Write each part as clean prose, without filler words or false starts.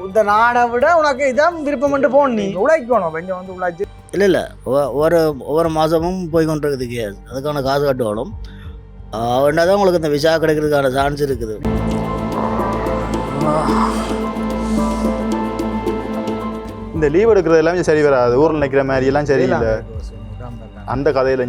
இந்த நாடை விட உனக்கு இதான் விருப்பம் பண்ணி போன நீ உழைக்கணும் கொஞ்சம் வந்து உழைச்சி. இல்லை ஒவ்வொரு மாதமும் போய் கொண்டிருக்குதுக்கு அதுக்கான காசு கட்டணும். அவனா தான் உங்களுக்கு இந்த விசா கிடைக்கிறதுக்கான சான்ஸ் இருக்குது. இந்த லீவ் எடுக்கிறது எல்லாமே சரி வராது. ஊரில் நிற்கிற மாதிரி எல்லாம் சரியில்லை. அந்த கதையில்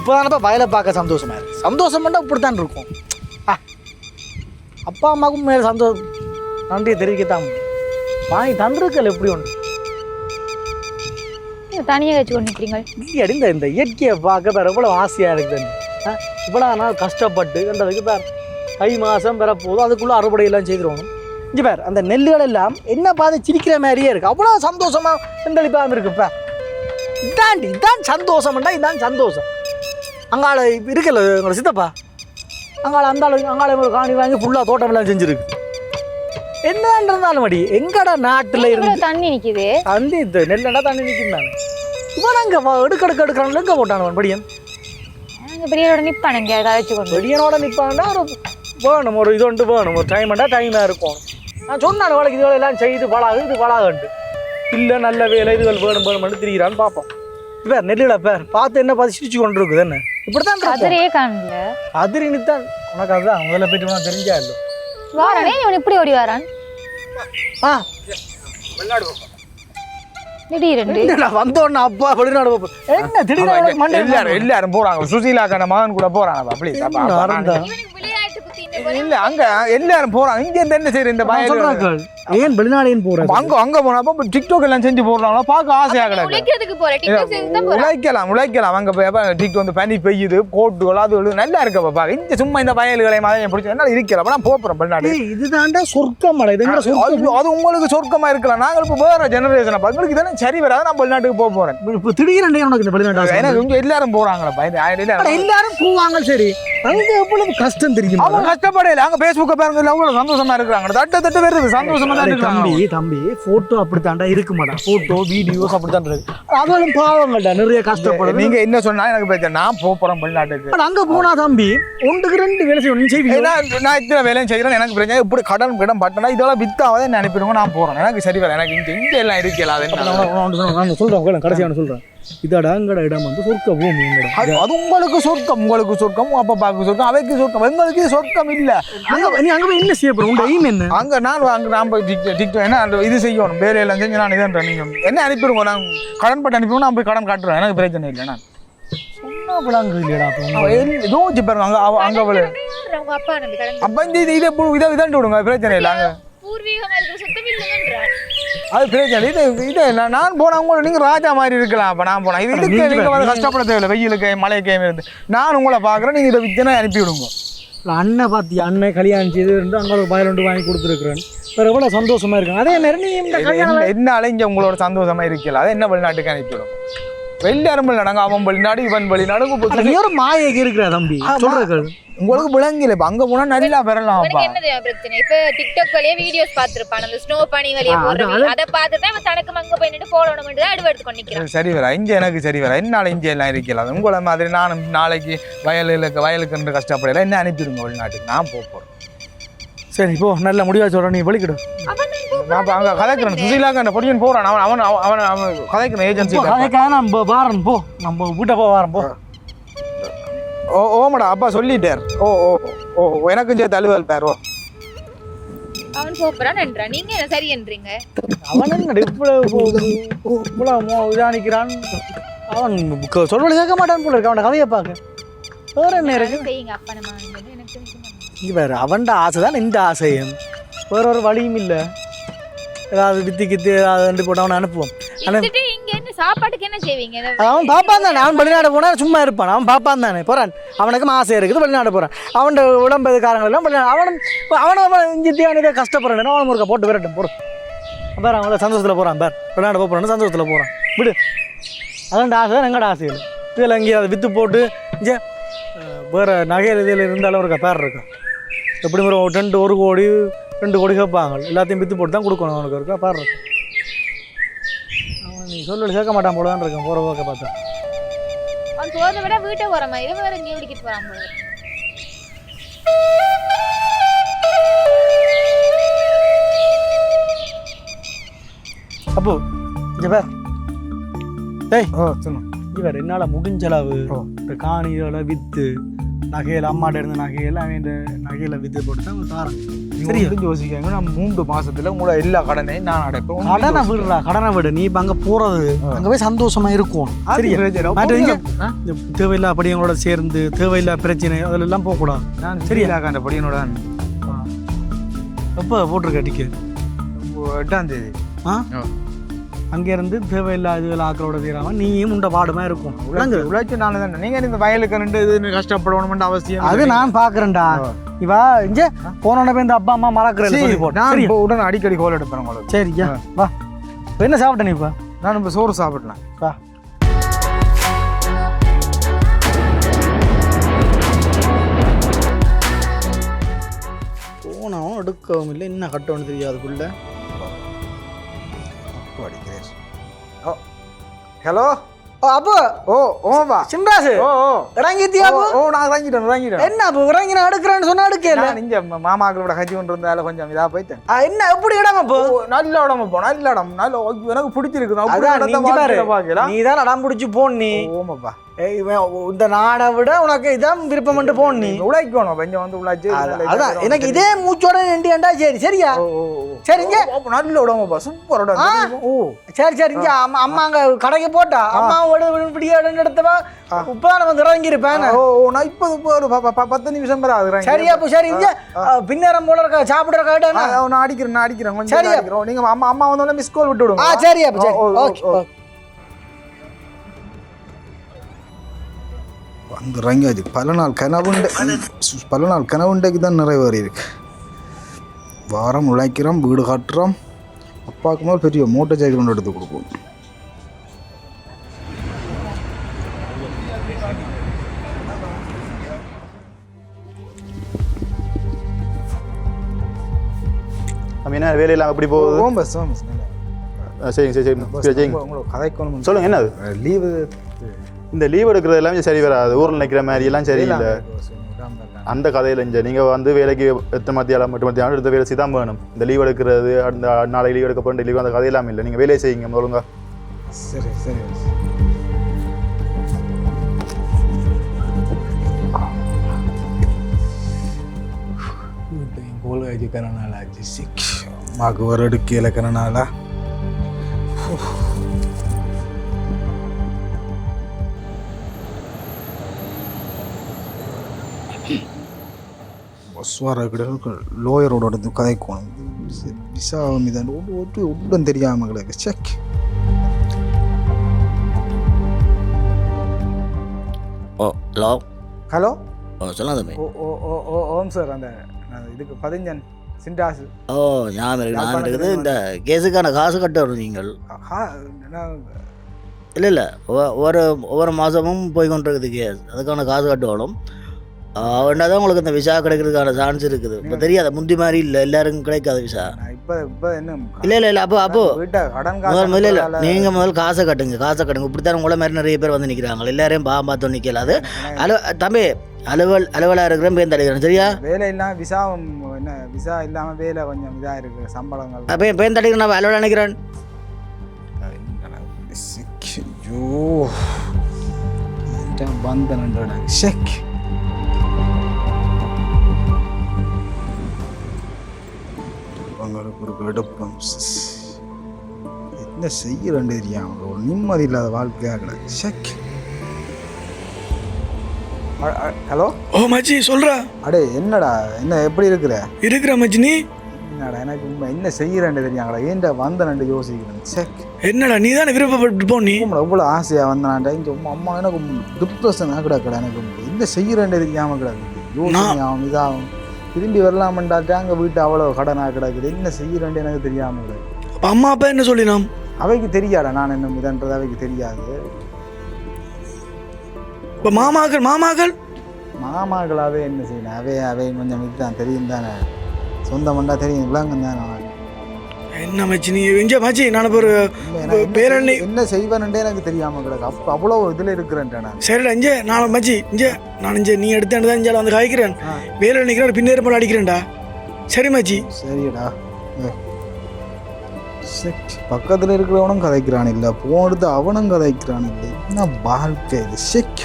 இப்போதானப்பா வயலை பார்க்க சந்தோஷமா இருக்கு. சந்தோஷம் பண்ணால் இப்படித்தான் இருக்கும். அப்பா அம்மாவுக்கும் மேலே சந்தோஷம் நன்றியை தெரிவிக்கத்தான் வாங்கி தந்திருக்கல எப்படி ஒன்று தனியாக வச்சு கொண்டுக்கிறீங்க. இல்லையாடி இந்த இயற்கையை பார்க்க வேறு எவ்வளோ ஆசையாக இருக்குது. இவ்வளோ நாள் கஷ்டப்பட்டு கண்டதுக்கு பேர் தை மாதம் பெற போதும் அதுக்குள்ளே அறுவடையெல்லாம் செய்திருவோம். இங்கே பேர் அந்த நெல்லுகள் எல்லாம் என்ன பார்த்து சிரிக்கிற மாதிரியே இருக்குது. அவ்வளோ சந்தோஷமாக செந்தளிப்பாக இருக்குப்பா. இதான் சந்தோஷம்டா. இதுதான் சந்தோஷம். அங்காள இருக்கல எங்களை சித்தப்பா அங்காள அந்த அங்காள ஒரு காணி வாங்கி ஃபுல்லாக தோட்டமெல்லாம் செஞ்சுருக்கு. என்னன்றாலும் மடி எங்கடா நாட்டில் இருந்து தண்ணி நிற்கிது. தண்ணி நெல்லடா தண்ணி நிற்கிறாங்க. இவன் அங்கே எடுக்கிறான் எங்கே போட்டானவன் படியன் பெரியனோட நிற்பானுங்க ஏதாச்சும் கொண்டு பெரியனோட நிற்பான்னா ஒரு வேணும் ஒரு இது ஒன்று வேணும் ஒரு டைம்டா டைமாக இருக்கும். நான் சொன்னான் வேலைக்கு இது எல்லாம் செய்து பழாகு இது பழாகண்டு இல்லை நல்ல வேலை இதுகள் வேணும்னு திரிகிறான்னு பார்ப்போம். பேர் நெல்லில பேர் பார்த்து என்ன பார்த்து சிரிச்சு கொண்டு இருக்குது என்ன இப்படித்தான் கதிரையே காணல. கதிரினித்தான் உனக்கு அதுதான் முதல்ல போயிட்டு உனக்கு தெரிஞ்சா இல்லை வாரானே இவன் இப்படி ஓடி வாரான். திடீரென்று வந்தோன்னா அப்பா வெளிநாடு என்ன திடீர்னு எல்லாரும் போறாங்க. சுசீலாக்கான மகன் கூட போறாங்க. அப்படி இல்ல அங்க எல்லாரும் போறாங்க. இங்க இருந்து என்ன செய்யற இந்த பயம் ஏன் வெளிநாடு போறாங்க. அங்க போனப்ப டிக்டாக் எல்லாம் செஞ்சு போடுறாங்களா பார்க்க ஆசையா கிடக்கு. உழைக்கலாம் அங்க போய் டிக்டாக் வந்து பனி பெய்யுது கோட்டுகள் அது நல்லா இருக்க பாக்க. இங்க சும்மா இந்த வயல்களை மாதிரி பிடிச்சி என்னால இருக்கல நான் போறோம் வெளிநாடு. இதுதான்டா சொர்க்கம். அது உங்களுக்கு சொர்க்கமா இருக்கலாம். நாங்க இப்ப வேற ஜெனரேஷன் எங்களுக்கு இதெல்லாம் சரி வராது. நான் வெளிநாட்டுக்கு போக போறேன். இப்ப திடீர்னு உனக்கு இந்த வெளிநாடு எனக்கு இங்க எல்லாரும் போறாங்களா எல்லாரும் போவாங்க. சரி அங்க எவ்வளவு கஷ்டம் தெரியும். அவங்க கஷ்டப்படையில அங்க பேஸ்புக்க பாருங்க எவ்வளவு சந்தோஷமா இருக்கிறாங்க. தட்டு வருது சந்தோஷமா தான் இருக்காங்க. தம்பி போட்டோ அப்படித்தாண்டா இருக்கு மாட்டா. போட்டோ வீடியோஸ் அப்படித்தான் இருக்கு. அதெல்லாம் பாவங்கள்டா நிறைய கஷ்டப்படும். நீங்க என்ன சொன்னா எனக்கு பிரச்சனை. நான் போறேன் வெளிநாட்டுக்கு. அங்க போனா தம்பி 1-2 வேலை செய்யணும் செய்வீங்க. நான் இத்தனை வேலையும் செய்யறேன். எனக்கு பிரச்சனை இப்படி கடன் பட்டனா இதெல்லாம் வித்தாவதே என்ன அனுப்பிடுங்க. நான் போறேன். எனக்கு சரி வர எனக்கு இங்க எல்லாம் இருக்கல. நான் சொல்றேன் கடைசியான சொல்றேன். இதடா எங்கட இடம் வந்து சொர்க்க பூமி. அது உங்களுக்கு சொர்க்கம். உங்களுக்கு சொர்க்கம் அப்பா பாக்கு சொர்க்கம் அவைக்கு சொர்க்கம். எங்களுக்கு சொர்க்கம் இல்ல. நீ அங்க போய் என்ன செய்ய போற? உங்க எய்ம் என்ன? அங்க நான் போய் டிக்டாக் என்ன இது செய்யணும் வேலையெல்லாம் செஞ்சு நான் இதன்றேன். நீங்க என்ன அனுப்பிடுங்க. நான் கடன் பட்டு அனுப்பிடுவோம். நான் போய் கடன் காட்டுறேன். எனக்கு பிரச்சனை இல்லை. நான் சொன்னா விளாங்க இல்லையடா. யோசிச்சு பாருங்க. அங்க அங்க அப்ப இதை இதாண்டு விடுங்க. பிரச்சனை இல்லை. அங்க அது பிரச்சனை இது நான் போனவங்க நீங்க ராஜா மாதிரி இருக்கலாம். அப்ப நான் போனேன் இதுக்கு நீங்க வந்து கஷ்டப்பட தேவையில்லை. வெயிலுக்கு மழைக்கு இருந்து நான் உங்களை பாக்குறேன். நீங்க இதை வித்தனை அனுப்பி விடுங்க. அண்ணன் பாத்தி அண்ணன் கல்யாணம் செய்து இருந்து அங்க ஒரு பயல் ஒன்று வாங்கி கொடுத்துருக்குறேன். வேற எவ்வளவு சந்தோஷமா இருக்கு. அதே நேரம் என்னால இங்க உங்களோட சந்தோஷமா இருக்கல. அதை என்ன வெளிநாட்டுக்கு அனுப்பிவிடும். வெளியாரும் நடங்க. அவன் வெளிநாடு இவன் வெளிநாடு ஒரு மாயக்கு இருக்கிற தம்பி சொல்றேன். உங்களுக்கு விளங்கல. இப்ப அங்க போனா நல்லா பெறலாம். பிரச்சனை இப்ப டிக்டாக் வழியே வீடியோஸ் பாத்துருப்பான். அந்த ஸ்னோ பனி வழியே போடுறீங்க. அதை பார்த்துட்டு அவன் தனக்கு அங்க போய் நின்று போடணும் எடுத்து கொண்டிருக்கிறான். சரி வர இங்க எனக்கு சரி வர என்னால இங்க எல்லாம் இருக்கல. உங்களை மாதிரி நானும் நாளைக்கு வயலுக்கு கஷ்டப்படல. என்ன அனுப்பிடுங்க வெளிநாட்டுக்கு. நான் போறேன். சரி இப்போ நல்ல முடிவா சொல்றேன். நீ வெளிக்கிடு. நான் அங்க கதைக்கிறேன். சுசீலாக்கு அந்த பொடியன் போறான். அவன் அவன் அவன் கதைக்கிறேன். ஏஜென்சி நம்ம வாரம் போ. நம்ம வீட்டை போ வாரம் போ. ஓமடா அப்பா சொல்லிட்டார். ஓ எனக்கும் சேர்த்து அலுவல் பேர். அவன் சூப்பரான் என்றான். நீங்க என்ன சரி என்றீங்க. அவன் என்ன இவ்வளவு இதானிக்கிறான். அவன் சொல்றது கேட்க மாட்டான் போல இருக்கு. அவன கதையை பார்க்க வேற என்ன இருக்கு. வேற அவன்ட ஆசை தான் இந்த ஆசையும். வேற ஒரு வழியும் இல்லை. ஏதாவது வித்தி கித்து ஏதாவது போட்டு அவனை அனுப்புவோம். இங்க என்ன சாப்பாட்டுக்கு என்ன செய்வீங்க அவன் பாப்பான் தானே, அவன் வெளிநாடு போனா சும்மா இருப்பான், அவன் பாப்பான் தானே போறான், அவனுக்கும் ஆசை இருக்குது வெளிநாடு போறான், அவன் உடம்பதுக்காரங்கள் எல்லாம் வெளிநாடு அவனும் இஞ்சித்தியான இதை கஷ்டப்படுறேன், அவன் முருக்கா போட்டு விரட்டும் போறோம் பாரு, அவங்கள சந்தோஷத்தில் போகிறான் பார், வெளிநாடு போகிறான்னு சந்தோஷத்தில் போகிறான் விடு, அதான் ஆசை தான் எங்கட ஆசைகள் இதில் எங்கேயும் அதை விற்று போட்டு இங்கே வேறு நகையில் இதில் இருந்தாலும் இருக்கா பேர் இருக்கா எப்படி ஒரு 1 கோடி 2 கோடி கேட்பாங்க, எல்லாத்தையும் விற்று போட்டு தான் கொடுக்கணும் அவனுக்கு இருக்கா பேர் இருக்கா, அவன் நீ சொல்லி சேர்க்க மாட்டான் போல தான் இருக்கான் போகிற போக்க பார்த்தா, அவன் போறதை விட வீட்டை போகிற மாதிரி வேறு எங்கேயும் விடிக்கிட்டு போகிறான் போல. அப்போ இங்கே பேர் டேய் சொல்லுங்க இங்கே வேறு என்னால் முடிஞ்சளவு இந்த காணிகளை விற்று நகையில் அம்மாட்ட இருந்த நகையில் அவன் இந்த நகையில் விற்று போட்டு தான் தாரேன். சரி யோசிக்காங்க, நான் 3 மாசத்துல உங்களோட எல்லா கடனையும் நான் அடைப்பேன். கடனை விடுறா, கடனை விடு, நீ இப்போ அங்கே போகிறது அங்கே போய் சந்தோஷமா இருக்கும். சரி தேவையில்லா படியங்களோட சேர்ந்து தேவையில்லா பிரச்சனை அதிலெல்லாம் போகக்கூடாது. நான் சரியா அந்த படியனோட எப்போ போட்டிருக்க டிக்கெட்? 8ஆம் தேதி. அங்கேருந்து தேவையில்லா இதுகள் ஆக்களோட தீராமல் நீயும் உண்ட பாடுமா இருக்கும். உழைச்சி நான் தானே, நீங்கள் இந்த வயலுக்கு 2 இது கஷ்டப்படணும்னு அவசியம் அது நான் பார்க்குறேன்டா. இவா இங்கே போனோட போய் இந்த அப்பா அம்மா மறக்கிறேன் சொல்லி போட்டு நான் இப்போ உடனே அடிக்கடி கோல் எடுப்பேன் உங்களுக்கு. சரியா வா. இப்போ என்ன சாப்பிட்ட நீ? இப்போ நான் இப்போ சோறு சாப்பிட்டேன். வா. போனவன் எடுக்கவும் இல்லை, என்ன கட்டணும்னு தெரியாதுக்குள்ள ஹலோ அப்போ ஓவா சிம்ராசு இறங்கிட்டியா? நான் இறங்கிட்டேன். என்ன அப்போ இறங்கினா எடுக்கிறேன்னு சொன்னா எடுக்கல. நீங்க மாமாக்களோட கட்சி கொண்டு இருந்தால கொஞ்சம் இதா போயிட்டேன். என்ன எப்படி இடம்? அப்போ நல்ல இடம் போ, நல்ல இடம், நல்ல எனக்கு பிடிச்சிருக்கு. நீ தான் இடம் பிடிச்சி போனி. ஓமாப்பா, இந்த நாடை விட உனக்கு இதான் விருப்பம் போன். நீ உழைக்கணும் கொஞ்சம் வந்து உழைச்சு. அதான் எனக்கு இதே மூச்சோட நின்றுண்டா. சரி சரியா சரிங்க, நல்ல உடம்புப்பா, சூப்பர் உடம்பு. சரி சரிங்க. அம்மா அங்க கடைக்கு போட்டா அம்மா எடுத்தவா இப்பதான் வந்து இறங்கி இருப்பாங்க. நான் இப்போ ஒரு 10 நிமிஷம் பேர் ஆகுறேன். சரியா இப்போ சரிங்க. பின்னரம் போல இருக்க சாப்பிடுற காட்டு நான் அடிக்கிறேன் கொஞ்சம். நீங்க அம்மா வந்தோடனே மிஸ் கால் விட்டு விடுங்க. சரியா சரி. அந்த ரங்காஜி பல நாள் கனவுண்டைக்கு தான் நிறைவேறி இருக்கு. வாரம் உழைக்கிறோம், வீடு கட்டுறோம், அப்பாவுக்கு மேலே பெரிய மோட்டர் சைக்கிள் கொண்டு எடுத்து கொடுப்போம். என்ன வேலையெல்லாம் எப்படி போகுது? சரி கதைக்கணும் சொல்லுங்க. என்ன லீவு? இந்த லீவ் எடுக்கிறது எல்லாமே சரி வராது. ஊரில் நிற்கிற மாதிரி எல்லாம் சரியில்லை. அந்த கதையில் இங்கே நீங்கள் வந்து வேலைக்கு எத்தனை மத்தியாலம் 8 மத்தியாலம் எடுத்த வேலை செய்தான் வேணும். இந்த லீவ் எடுக்கிறது, அந்த நாளைக்கு லீவ் எடுக்க போகிற லீவ் அந்த கதையெல்லாம் இல்லை. நீங்கள் வேலையை செய்யுங்க ஒழுங்கா. சரி சரி. మాకు వరడుకి ఎలకనాల బస్వారా ఇక్కడ లోయரோட கதைக்கணும். விசா மீது ஒன்றும் தெரியாமல் கிடக்கு. செக் ஹலோ ஹலோ சொல்லுங்க தம்பி. ஓம் சார், அந்த இதுக்கு 15 சிண்டாசு. ஞாபகம் இருக்குது. இந்த கேஸுக்கான காசு கட்டணும் நீங்கள். இல்லை ஒவ்வொரு மாதமும் போய் கொண்டிருக்குது கேஸ், அதுக்கான காசு கட்டணும். அவன்தான் உங்களுக்கு இந்த விசா கிடைக்கிறதுக்கான சான்ஸ் இருக்குது. இப்போ தெரியாத முந்தி மாதிரி இல்லை, எல்லாருக்கும் கிடைக்காது விசா. இப்போ என்ன இல்லை அப்போ முதல்ல நீங்கள் முதல் காசை கட்டுங்க. இப்படித்தான் உங்களை மாதிரி நிறைய பேர் வந்து நிற்கிறாங்க. எல்லாரையும் பார்த்து நிற்கல. அது தம்பி அலுவலாக இருக்கிறேன் பேர் தடிக்கிறேன். சரியா? வேலை இல்லாமல் விசா என்ன விசா இல்லாமல் வேலை கொஞ்சம் இதாக இருக்குது, சம்பளங்கள். அப்போ பேர் தடிக்கிறேன். நான் அலுவலாக நினைக்கிறேன். ஐயோ பந்தனோட செக் ஒரு எடுப்பம். என்ன செய்யறேன்னு தெரியாமல் ஒரு நிம்மதி இல்லாத வாழ்க்கையாக. செக். ஹலோ. ஓ மச்சி சொல்றா. அடே என்னடா, என்ன எப்படி இருக்கிற? இருக்கிற மச்சி. நீ என்னடா எனக்கு என்ன செய்யறேன்னு தெரியாங்களா ஏன்டா வந்தேன் யோசிக்கிறேன். செக் என்னடா நீ தானே விருப்பப்பட்டு போனி எவ்வளோ ஆசையாக வந்தான்டா இங்கே அம்மா எனக்கு டிப்ரெஷனாக கிடக்கடா எனக்கு என்ன செய்யறேன்னு தெரியாமல் கிடக்குது. யோசனையாகும் இதாகும் திரும்பி வரலாமண்டாட்டா அங்கே வீட்டு அவ்வளோ கடனாக கிடக்குது என்ன செய்யறேன்னு எனக்கு தெரியாமல் கிடக்கு. அம்மா அப்பா என்ன சொல்லினோம்? அவைக்கு தெரியாடா நான் என்ன இதன்றது அவைக்கு தெரியாது. இப்போ மாமாக்கள் மாமாக்களாவே என்ன செய்யணும் அவை கொஞ்சம் இதுதான் தெரியும் தானே சொந்தமண்டா தெரியும் விளாங்க தானே. என்ன மச்சி நீ எங்கே மச்சி நான் ஒரு பேரணி என்ன செய்வேன்டே எனக்கு தெரியாமல் கிடக்கு. அப்போ அவ்வளோ இதில் இருக்கிறேன்டா நான். சரிடா இங்கே நான் மச்சி நான் நீ எடுத்தாண்டு தான் இங்கே வந்து காய்க்கிறேன் வேலை நிற்கிறேன் பின்னேறு போல அடிக்கிறேன்டா. சரி மச்சி சரிடா. பக்கத்தில் இருக்கிறவனும் கதைக்கிறான் இல்லை போனது அவனும் கதைக்கிறான் இல்லை என்ன வாழ்க்கை இது. செக்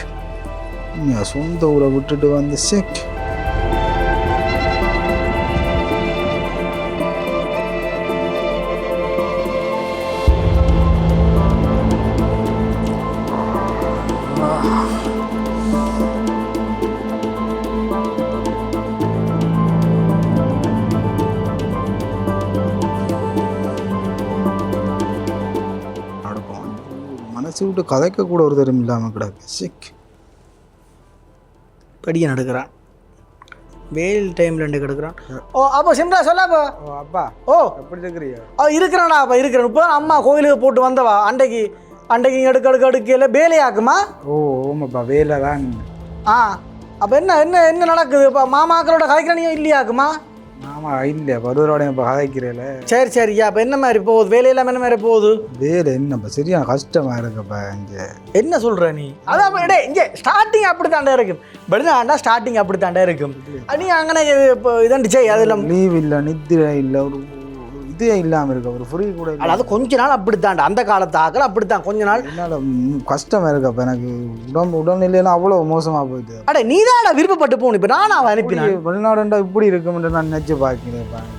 சொந்த ஊரை விட்டுட்டு வந்து செக் மனசு விட்டு கதைக்க கூட ஒரு தரம் இல்லாமல் கிடக்கு. செக் படிய நடக்கிறான் வெயில் டைமில் ரெண்டு கிடக்குறான். ஓ அப்போ சிம்ரா சொல்லப்போ அப்பா ஓ எப்படி இருக்கிறியா? இருக்கிறான்டா அப்போ இருக்கிறேன். இப்போ அம்மா கோயிலுக்கு போட்டு வந்தவா அண்டைக்கு அடுக்கையில் வேலையாக்குமா? ஓ ஓமாப்பா வேலை தான். அப்போ என்ன என்ன என்ன நடக்குது இப்போ மாமாக்களோட கதைக்கிறனையும் இல்லையாக்குமா? ஆமாம் இல்லை பருவரோட இப்போ கதைக்கிறேல. சரியா அப்போ என்ன மாதிரி போகுது வேலையெல்லாம் என்ன மாதிரி போகுது? வேலை என்னப்பா சரியான கஷ்டமாக இருக்குப்பா இங்கே. என்ன சொல்கிற நீ? அதான் இங்கே ஸ்டார்டிங் அப்படி தாண்டா இருக்கும் வெளிநாண்டா ஸ்டார்டிங் அப்படி தாண்டா இருக்கும். நீ அங்கே இப்போ இதாண்டு செய் அதெல்லாம் லீவ் இல்லை நித்திரை இல்லை ஒரு இதே இல்லாமல் இருக்க ஒரு ஃப்ரீ கூட இல்லை. அதாவது கொஞ்ச நாள் அப்படித்தாண்டா அந்த காலத்து ஆக்கள் அப்படித்தான் கொஞ்ச நாள். என்னால் கஷ்டமாக இருக்கப்போ எனக்கு உடல்நிலையெல்லாம் அவ்வளோ மோசமாக போயிட்டு. நீ தான் விருப்பப்பட்டு போகணும். இப்போ நான் அவன் அனுப்பினேன் வெளிநாடுண்டா இப்படி இருக்கும்னு நான் நினச்சி பார்க்கிறேன்.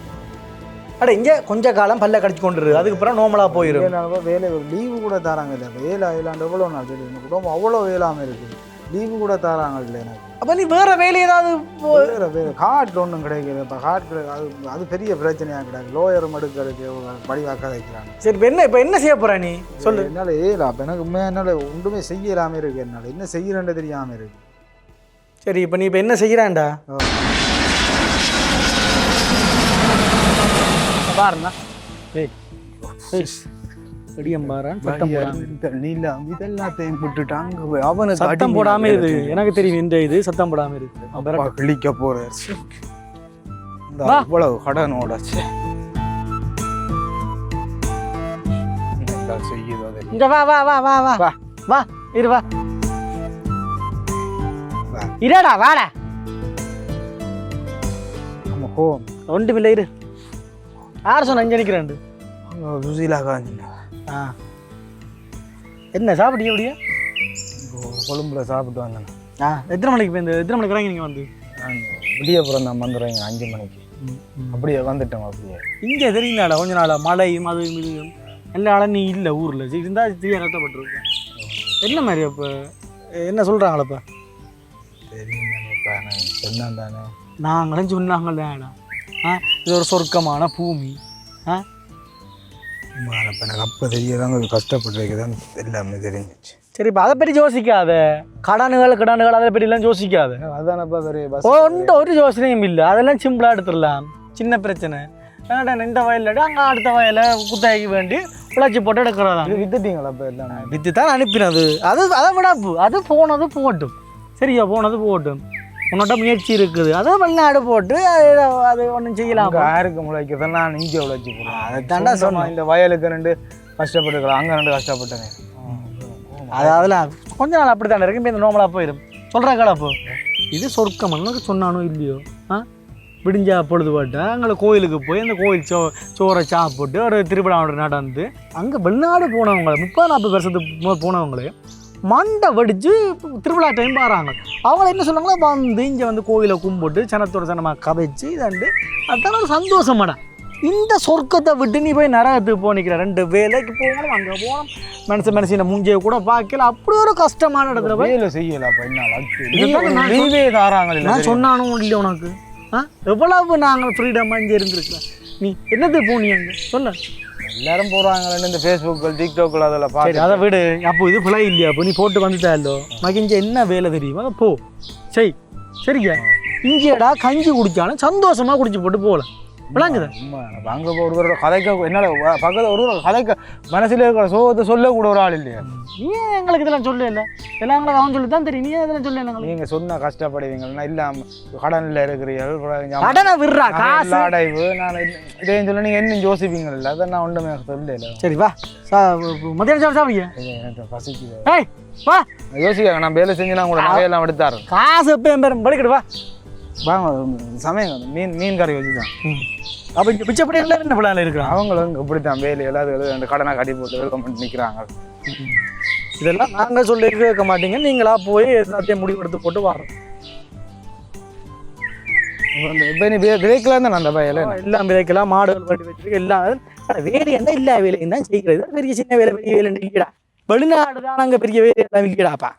இங்கே கொஞ்ச காலம் பல்ல கடிச்சு கொண்டுரு அதுக்கப்புறம் நோமலாக போயிடும். வேலை ஒரு லீவு கூட தராங்க இல்லை வேலை இல்லாண்டு எவ்வளோ நாள் எனக்கு உடம்பு அவ்வளோ வேலாமல் இருக்குது லீவு கூட தராங்க இல்லை எனக்கு. அப்போ நீ வேறு வேலை ஏதாவது வேறு காட்டு ஒன்றும் கிடைக்குது இப்போ காட்டு அது பெரிய பிரச்சனையாக கிடையாது. லோயரும் எடுக்கிறதுக்கு படிவாக்க வைக்கிறாங்க. சரி இப்போ என்ன செய்ய போகிற நீ சொல்லு. என்னால் ஏலா அப்போ எனக்கு என்னால் ஒன்றுமே செய்யலாமல் இருக்குது. என்னால் என்ன செய்யறேன்னு தெரியாமல் இருக்குது. சரி இப்போ நீ இப்போ என்ன செய்கிறான்டா பாருண்ணா இதெல்லாத்தையும் விட்டுட்டாங்க அவனுக்கு சத்தம் போடாம இது எனக்கு தெரியும். இந்த இது சத்தம் போடாம இருக்கு கிழிக்க போற இவ்வளவு கடனோட இங்க வா வா வா வா வா வா இரு வா இருடா வாடா ஒன்றுமில்லை இரு. யார் சொன்ன அஞ்சு நிற்கிறேன் சுசீலா காந்தி. என்ன சாப்பிட்டீங்க அப்படியா? கொழும்புல சாப்பிட்டு வந்தேன். எத்தனை மணிக்கு போய் எத்தனை மணிக்கு வராங்க நீங்கள் வந்து? விடியப்புறம் தான் வந்துடுறேங்க 5 மணிக்கு. அப்படியே வந்துட்டோம். அப்படியே இங்கே தெரியுங்களாடா கொஞ்ச நாள் மழையும் அது இதுவும் எல்லா இடம் நீ இல்லை ஊரில் இருந்தால் தீய கஷ்டப்பட்டுருக்கேன். என்ன மாதிரி அப்போ என்ன சொல்கிறாங்களப்பா? தெரியும்ப்பா சொன்னான் தானே நாங்களும் சொன்னாங்கல்ல இது ஒரு சொர்க்கமான பூமி. எனக்கு அப்போ தெரியதாங்க கஷ்டப்பட்டுருக்குதான் எல்லாமே தெரிஞ்சிச்சு. சரி இப்போ அதை பற்றி யோசிக்காத. கடனுகள் அதை பற்றிலாம் யோசிக்காத. அதானப்பா ஒரு யோசனையும் இல்லை. அதெல்லாம் சிம்பிளாக எடுத்துடலாம். சின்ன பிரச்சனை இந்த வயலில் அங்கே அடுத்த வயலை குத்தகைக்கு வேண்டி உழைச்சி போட்டு எடுக்கிறதா. வித்துட்டீங்களா இப்போ எல்லாம்? வித்து தான் அனுப்பினது. அதை விட அது போனது போகட்டும். சரியா போனது போகட்டும். உன்னோட முயற்சி இருக்குது. அதை வெளிநாடு போட்டு அது ஒன்றும் செய்யலாம். யாருக்கு முளைக்கிறத நான் இங்கே உழைச்சி போடுறேன். அதை தாண்டா சொன்னேன். இந்த வயலுக்கு 2 கஷ்டப்பட்டுக்கலாம் அங்கே 2 கஷ்டப்பட்டேன். அதெல்லாம் கொஞ்ச நாள் அப்படி தானே இருக்கு. இப்போ இந்த நோமலாக போயிடும் சொல்கிற கலப்போ இது சொர்க்கம் உனக்கு சொன்னானோ இல்லையோ. விடிஞ்சா பொழுது போட்டு அங்கே கோயிலுக்கு போய் அந்த கோயில் சோறை சாப்பிட்டு ஒரு திருவிழா நடந்து அங்கே வெளிநாடு போனவங்களை 30-40 வருஷத்துக்கு போனவங்களே மண்டை வடித்து திருவிழா டைம் வராங்க. அவங்கள என்ன சொன்னாங்களோ வந்து இங்கே வந்து கோயிலை கும்பிட்டு சனத்தோட சனமாக கதைச்சு இதாண்டு அதுதான் ஒரு சந்தோஷமாடா. இந்த சொர்க்கத்தை விட்டு நீ போய் நரகத்துக்கு போனிக்கிற 2 வேலைக்கு போகணும் அங்கே போகணும் மனுஷனை மூஞ்சியை கூட பார்க்கல. அப்படி ஒரு கஷ்டமான இடத்துல போய் செய்யலாம். நான் சொன்னானும் இல்லை உனக்கு எவ்வளவு நாங்கள் ஃப்ரீடமாக இங்கே இருந்துருக்கிறேன். நீ என்னது போனியாங்க சொல்ல எல்லாரும் போறாங்க இந்த ஃபேஸ்புக்கில் டிக்டாக்கில் அதில் சரி பார்த்து அதை விடு அப்போ இது பிழை இல்லையா அப்போ நீ போட்டு வந்துட்டாலோ மகிஞ்ச என்ன வேலை தெரியுமா அதை போ சரி சரியா இங்கேடா கஞ்சி குடிச்சாலும் சந்தோஷமா குடிச்சு போட்டு போகலாம் விளங்குதா அங்கே ஒருவரோட கதைக்க என்னால் பக்கத்தில் ஒருவர் கதைக்க மனசில் இருக்கிற சோகத்தை சொல்லக்கூட ஒரு ஆள் இல்லையா நீ எங்களுக்கு இதெல்லாம் சொல்ல இல்லை இதெல்லாம் எங்களுக்கு அவன் சொல்லி தான் தெரியும் நீ இதெல்லாம் சொல்ல எங்களுக்கு நீங்கள் சொன்னால் கஷ்டப்படுவீங்கன்னா இல்லாமல் கடனில் இருக்கிறீர்கள் கடனை விடுறா காசு அடைவு நான் இதையும் சொல்ல நீங்கள் என்ன யோசிப்பீங்கல்ல அதை நான் ஒன்றுமே சொல்லல சரி வா மத்தியானம் சாப்பிடுங்க எனக்கு பசிக்குது ஏய் வா யோசிக்காங்க நான் வேலை செஞ்சு நான் கூட நகையெல்லாம் எடுத்தாரு காசு எப்போ என் பேரும் படிக்கட்டு வா வாங்க சமயம் மீன் கறி வச்சு தான் அப்போ இங்கே பிச்சைப்படி என்ன பிள்ளைல இருக்கிறான் அவங்களும் இப்படித்தான் வேலை எல்லாரும் ரெண்டு கடனை கட்டி போட்டு வெல்கம் பண்ணி நிற்கிறாங்க இதெல்லாம் நாங்கள் சொல்லி கேட்க மாட்டீங்க நீங்களா போய் எல்லாத்தையும் முடிவு எடுத்து போட்டு வரோம் இப்போ நீ விதைக்கலாம் தான் அந்த வயல எல்லாம் விதைக்கலாம் மாடுகள் வட்டி வச்சிருக்கு எல்லாம் வேலை என்ன இல்லை வேலையும் தான் செய்கிறது பெரிய சின்ன வேலை பெரிய வேலை இல்லைடா வெளிநாடு தான் அங்கே பெரிய வேலை எல்லாம் இல்லைடாப்பா